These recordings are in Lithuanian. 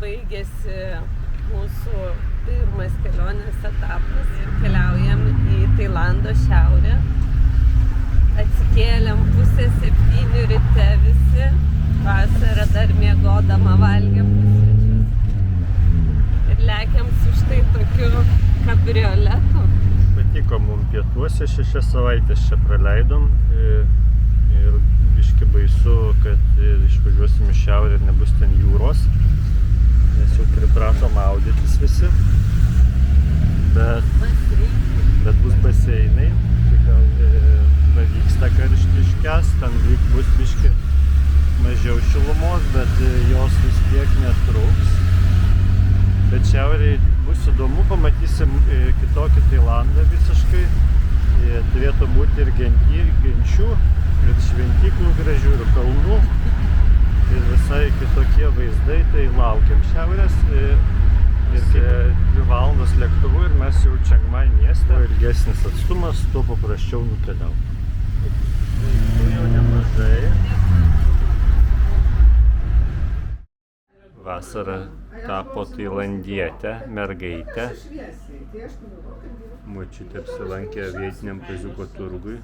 baigėsi mūsų pirmas kelionės etapas ir keliaujam į Tailando šiaurę. Atsikėlėm 6:30 ryte visi. Vasarą dar miegodama valgėm pusryčius. Ir lekiam su štai tokiu kabrioletu. Patiko mums pietuose, 6 savaitės čia praleidom. Ir biški baisu, kad išvažiuosim į šiaurę ir nebus ten jūros. Mes jau pripratom maudytis visi. Bet bus baseinai. Tai gal pavyks tą karštį iškęst, ten bus biški mažiau šilumos, bet jos vis tiek netruks. Bet šiaurėje bus įdomu, pamatysim kitokį Tailandą visiškai. Turėtų būti ir genčių, ir šventyklų gražių, ir kalnų. Ir visai kitokie vaizdai, tai laukiam šiaurės. Ir 2 valandos lėktuvu ir mes jau Čiangmai mieste. Ilgesnis atstumas, tuo paprasčiau nukeliauti. Tai jau nemažai. Vasarą tapo tailandietę, mergaitę. Močiutė apsilankė vietiniam kaziuko turgui.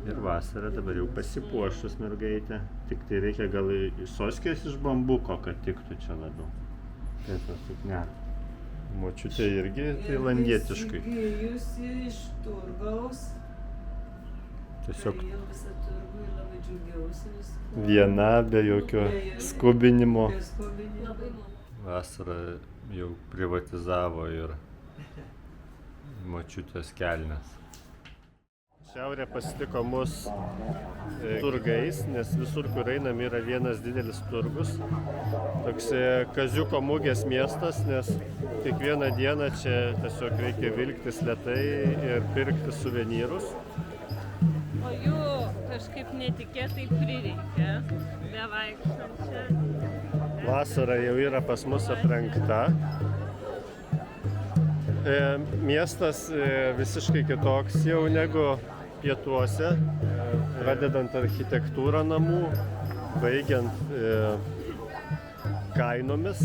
Ir vasarą dabar jau pasipuošus mergaitė. Tik tai reikia gal soskės iš bambuko, kad tiktų čia labiau. Tai tas suknelė. Močiutė irgi tailandietiškai. Įsigijusi iš turgaus. Tiesiog Jau visą turgų ir labai džiaugiausi. viena, be jokio skubinimo. Labai Vasarą jau privatizavo ir močiutės kelnes. Šiaurė pasitiko mus turgais, nes visur, kur einam, yra vienas didelis turgus. Toks kaziuko mugės miestas, nes kiekvieną dieną čia tiesiog reikia vilktis lėtai ir pirkti suvenyrus. O jų kažkaip netikėtai prireikia, bevaikštant čia. Vasara jau yra pas mus aprengta. Miestas visiškai kitoks jau negu pietuose, pradedant architektūrą namų, baigiant kainomis.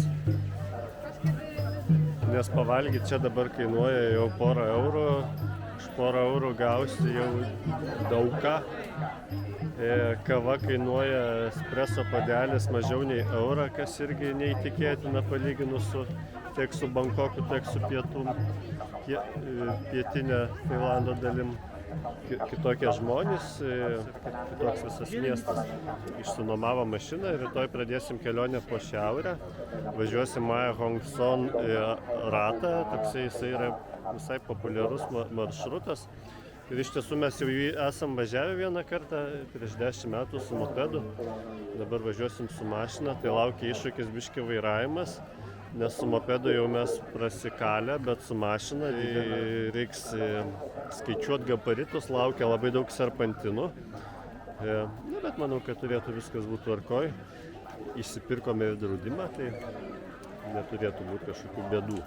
Nes pavalgyti čia dabar kainuoja jau porą eurų. Už porą eurų gausi jau daug ką. Kava kainuoja espreso puodelis mažiau nei eurą, kas irgi neįtikėtina palyginus su tiek su Bankoku, tiek su pietinė Tailando dalim. Kitokie žmonės, kitoks visas miestas. Išsinuomavo mašiną ir rytoj pradėsim kelionę po šiaurę. Važiuosim Mae Hong Son ratą, toksai jisai yra visai populiarus maršrutas. Ir iš tiesų mes jau jį esam važiavę vieną kartą prieš 10 metų su mopedu. Dabar važiuosim su mašina, tai laukia iššūkis biški vairavimas. Nes su mopedu jau mes prasikalę, bet su mašina reiks skaičiuoti gabaritus, laukia labai daug serpantinų. Bet manau, kad turėtų viskas būti tvarkoj. Išsipirkome ir draudimą, tai neturėtų būti kažkokių bėdų.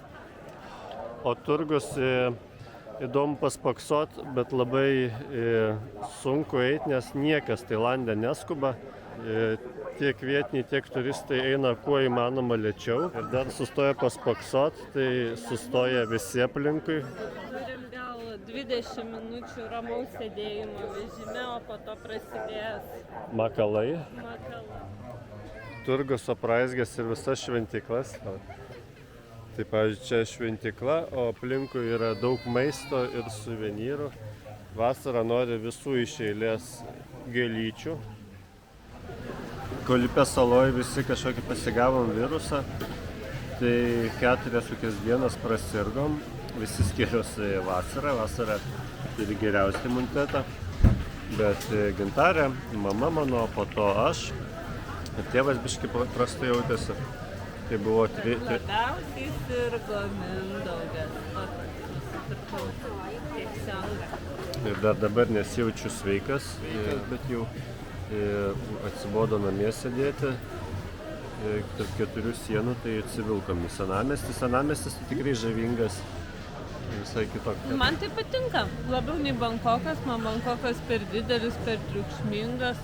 O turgus įdomu paspaksot, bet labai sunku eiti, nes niekas Tailande neskuba. Tiek vietiniai, tiek turistai eina kuo įmanoma lėčiau. Ir dar sustoja paspaksot, tai sustoja visi aplinkui. Turim gal 20 minučių ramaus sėdėjimo vežime, o po to prasidės Makalai. makalai. Turgus apraizgęs ir visas šventyklas. Tai pavyzdžiui, čia šventykla, o aplinkui yra daug maisto ir suvenyrų. Vasarą nori visų iš eilės gėlyčių. Kolipės saloj visi kažkokį pasigavom virusą, tai 4 dienas prasirgom, visi skirios vasarą turi geriausią imunitetą, bet Gintarė, mama mano, po to aš ir tėvas biški prastai jautėsi. Tai buvo Labiausiai sirgo Mindaugas, ir dar dabar nesijaučiu sveikas, bet jau atsibodo namie sėdėti tarp 4 sienų, tai atsivilkom į senamiestį. Senamiestis tikrai žavingas, visai kitoks. Man tai patinka, labiau nei Bankokas, man Bankokas per didelis, per triukšmingas.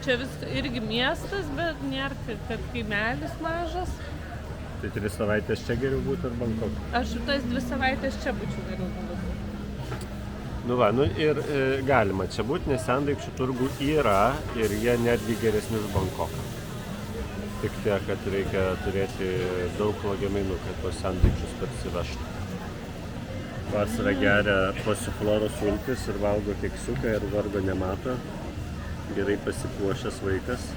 Čia irgi miestas, bet nėra, kad kaimelis mažas. Tai 3 savaitės čia geriau būtų ar Bankoke? Aš tas 2 savaitės čia būčiau geriau buvus. Nu va, ir galima čia būti, nes sendaikčių turgų yra ir jie netgi geresni už Bankoką. Tik tiek, kad reikia turėti daug lagaminų, kad tos sendaikčius parsivežtų. Vasarą geria pasifloro sultis ir valgo keksiuką ir vargo nemato. Gerai pasipuošęs vaikas.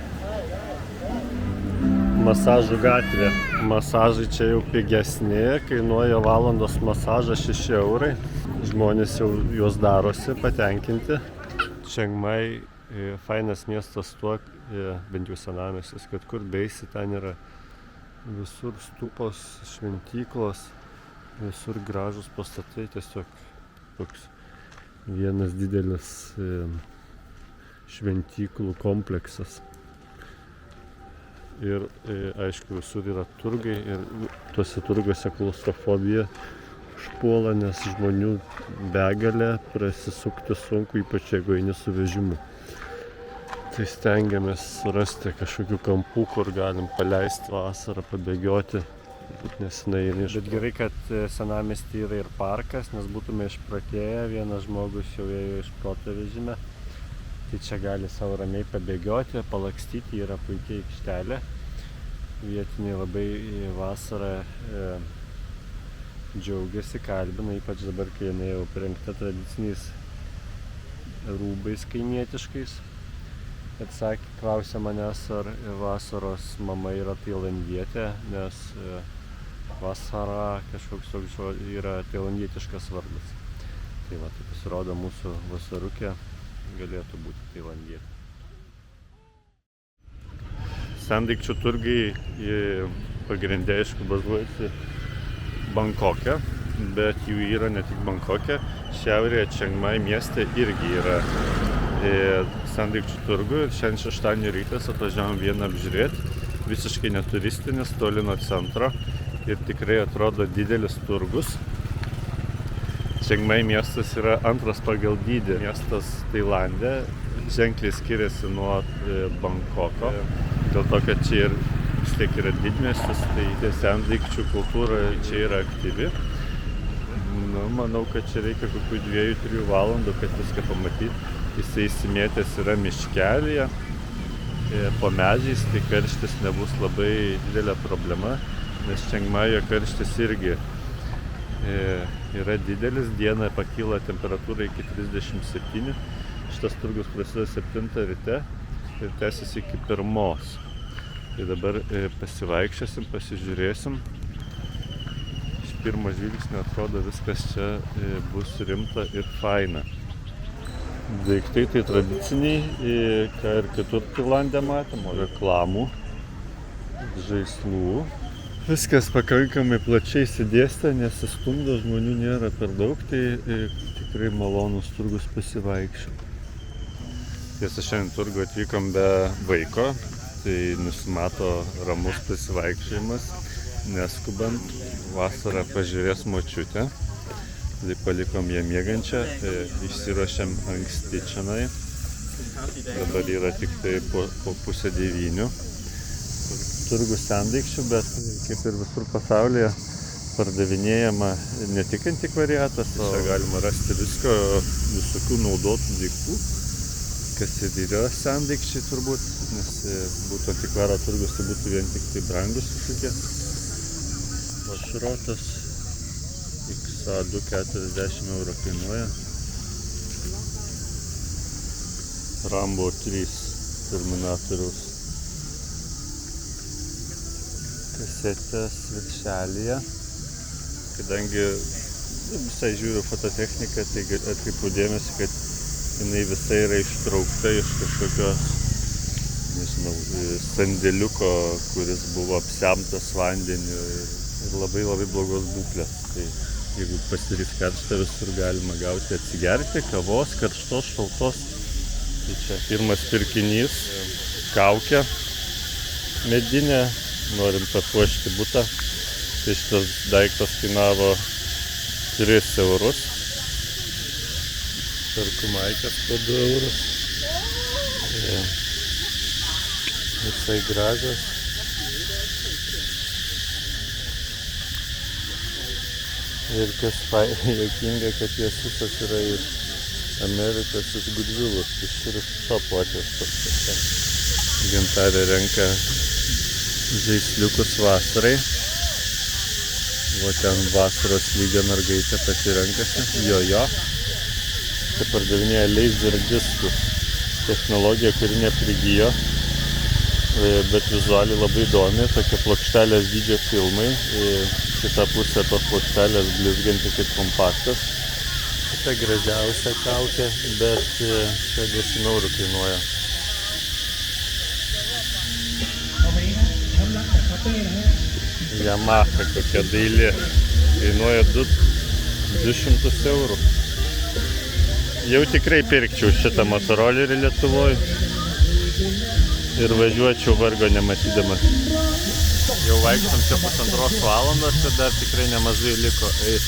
Masažų gatvė. Masažai čia jau pigesni, kainuoja valandos masažas 6 eurai. Žmonės jau juos darosi patenkinti. Čiang Mai fainas miestas tuo, bent jau senamiestis, kad kur beisi, ten yra visur stupos, šventyklos, visur gražus pastatai, tiesiog toks vienas didelis šventyklų kompleksas. Ir aišku, visur yra turgai ir tuose turguose klaustrofobija užpuola, nes žmonių begalė, prasisukti sunku, ypač jeigu eini su vežimu. Tai stengiamės surasti kažkokių kampų, kur galim paleisti vasarą, pabėgioti, nes neini. Bet gerai, kad senamiesty yra ir parkas, nes būtume išprotėję, vienas žmogus jau ėjo iš proto vežime. Tai čia gali savo ramiai pabėgioti, palakstyti, yra puikiai aikštelė. Vietiniai labai vasarą džiaugiasi, kalbina, ypač dabar, kai jinai jau aprengta tradiciniais rūbais kaimietiškais. Ir sakė, klausė manęs, ar vasaros mama yra tailandietė, nes vasara kažkoks toks yra tailandietiškas vardas. Tai va, tai pasirodo mūsų vasarukė galėtų būti tailandietė. Sendaikčių turgai pagrinde, aišku, bazuojasi Bankoke, bet jų yra ne tik Bankoke. Šiaurėje Čiang Mai mieste irgi yra sendaikčių turgų ir šiandien šeštadienio rytas atvažiavom vieną apžiūrėti. Visiškai neturistinis, toli nuo centro ir tikrai atrodo didelis turgus. Čiang Mai miestas yra antras pagal dydį miestas Tailande, ženkliai skiriasi nuo Bankoko, dėl to, kad čia ir vis tiek yra didmiestis, tai sendaikčių kultūra čia yra aktyvi. Manau, kad čia reikia kokių 2-3 valandų, kad viską pamatyti. Jisai įsimėtęs yra miškelyje, po medžiais, tai karštis nebus labai didelė problema, nes Čiang Majo karštis irgi yra didelis, dieną pakyla temperatūra iki 37. Šitas turgus prasideda 7 ryte ir tęsiasi iki 1. Tai dabar pasivaikščiosim, pasižiūrėsim. Iš pirmo žvilgsnio atrodo viskas čia bus rimta ir faina. Daiktai tai tradiciniai, ką ir kitur Tailande matėm, reklamų, žaislų. Viskas pakankamai plačiai išsidėstę, nesistumdo, žmonių nėra per daug, tai tikrai malonus turgus pasivaikščioti. Tiesa, šiandien turgų atvykom be vaiko, tai nusimato ramus pasivaikščiojimas, neskubant. Vasarą pažiūrės močiutę, tai palikom ją miegančią, išsiruošėm anksti čionai. Dabar yra tik tai po 8:30. Turgus sendaikčių, bet kaip ir visur pasaulyje pardavinėjama ne tik antikvariatas, o čia galima rasti visko, visokių naudotų daiktų, kas ir yra sendaikčiai turbūt, nes būtų antikvaro turgus, tai būtų vien tik tai brangus kažkokie. O šrotas XA2 40 eurų kainuoja. Rambo 3 Terminatoriaus kasetės viršelyje. Kadangi visai žiūriu fototechniką, tai atkreipiu dėmesį, kad jinai visai yra ištraukta iš kažkokios, nežinau, sandėliuko, kuris buvo apsemtas vandeniu ir labai blogos būklės. Tai jeigu pasidarys karšta, visur galima gauti atsigerti kavos, karštos, šaltos. Tai čia pirmas pirkinys, kaukė medinė. Norim papuošti butą, tai šitas daiktas kainavo 3 eurus. Perku maikes po 2 eurus. Visai gražios. Ir kas juokinga, kad jos visos yra iš Amerikos, iš Goodwill'ų, iš Shop'ų atvežtos. Gintarė renka žaisliukus vasarai. O ten vasaros lygio mergaitė pati renkasi. Jo. Tai pardavinėja laser diskų. Technologija, kuri neprigijo, bet vizualiai labai įdomi. Tokia plokštelės dydžio filmai. Kita pusė tos plokštelės blizganti kaip kompaktas. Šita gražiausia kaukė, bet 60 eurų kainuoja. Yamaha kokia daili. Kainuoja 200 eurų. Jau tikrai pirkčiau šitą motorolerį Lietuvoje. Ir važiuočiau vargo nematydamas. Jau vaikštam čia 1,5 valandos, tai dar tikrai nemažai liko eit.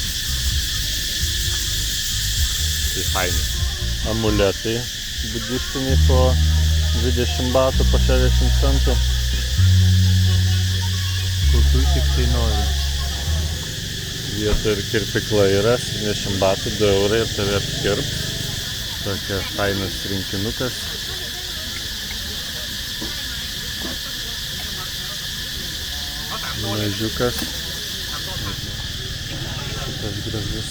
Tai fainai. Amuletai budistiniai po 20 batų, po 60 centų. Kokių tik tai nori. Vieta ir kirpikla yra, 70 batų, 2 eurai ir tave apkirps. Tokia fainas rinkinukas. Mažiukas. Šitas gražus.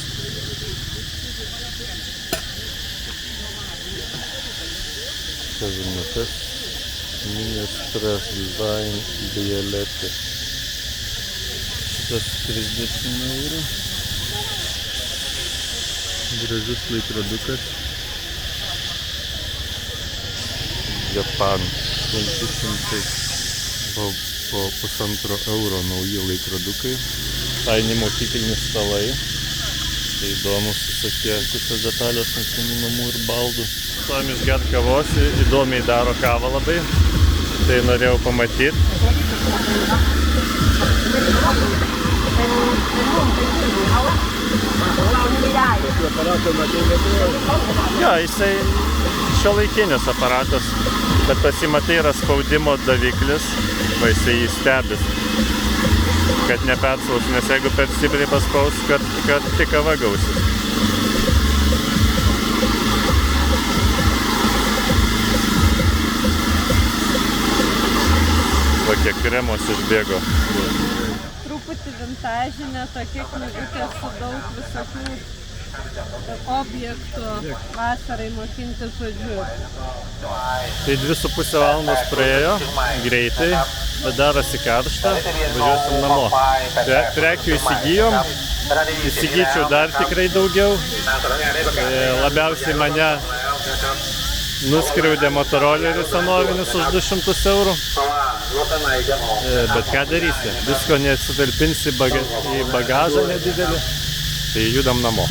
Kavinukas. Ministras Design Violetė. Šitas 30 eurų. Gražus laikrodukas. Japan. 500. Po 1,5 euro nauji laikrodukai. Faini mokykliniai stalai. Tai įdomus visokie kitos detalės ant namų ir baldų. Stojom išgert kavos, įdomiai daro kavą labai. Tai norėjau pamatyti. Jo, jisai šiuolaikinis aparatas, bet pasimatai yra spaudimo daviklis, va jisai jį stebis, kad neperspaus, nes jeigu per stipriai paspaus, kad tik kava gausis. Tokie kremos išbėgo. Truputį vintažinė, tokia knygutė su daug visokių objektų vasarai mokinti žodžiu. Tai 2,5 valandos praėjo, greitai, bet darosi karšta, važiuosim namo. Prekių įsigijom, įsigyčiau dar tikrai daugiau. Labiausiai mane nuskriaudė motoroleris senovinis už 200 eurų. Bet ką darysi? Visko nesutalpinsi į bagažą nedidelį, tai judam namo.